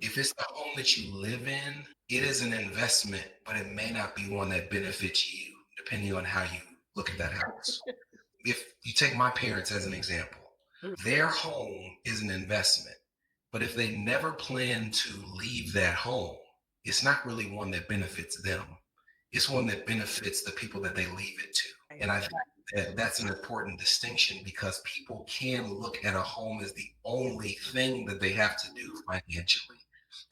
If it's the home that you live in, it is an investment, but it may not be one that benefits you, depending on how you look at that house. If you take my parents as an example, Mm. their home is an investment. But if they never plan to leave that home, it's not really one that benefits them. It's one that benefits the people that they leave it to. Right. And I think that that's an important distinction because people can look at a home as the only thing that they have to do financially.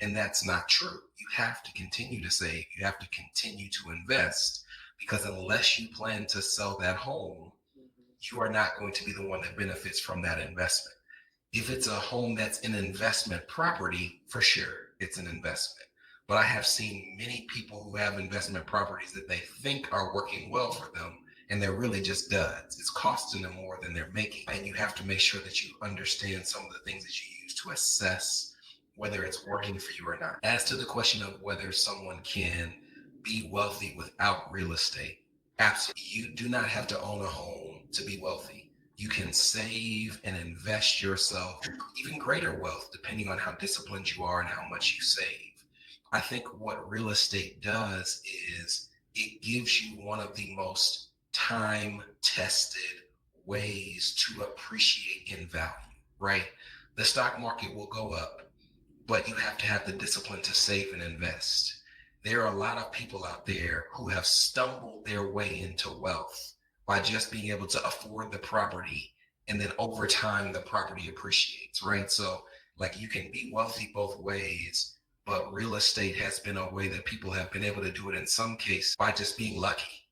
And that's not true. You have to continue to save, you have to continue to invest because unless you plan to sell that home, Mhm. you are not going to be the one that benefits from that investment. If it's a home that's an investment property, for sure, it's an investment. But I have seen many people who have investment properties that they think are working well for them, and they're really just duds. It's costing them more than they're making. And you have to make sure that you understand some of the things that you use to assess whether it's working for you or not. As to the question of whether someone can be wealthy without real estate, absolutely. You do not have to own a home to be wealthy. You can save and invest yourself to even greater wealth, depending on how disciplined you are and how much you save. I think what real estate does is it gives you one of the most time tested ways to appreciate in value, right? The stock market will go up, but you have to have the discipline to save and invest. There are a lot of people out there who have stumbled their way into wealth by just being able to afford the property. And then over time, the property appreciates, right? So, like, you can be wealthy both ways, but real estate has been a way that people have been able to do it in some cases by just being lucky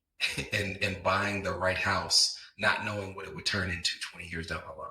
and buying the right house, not knowing what it would turn into 20 years down the line.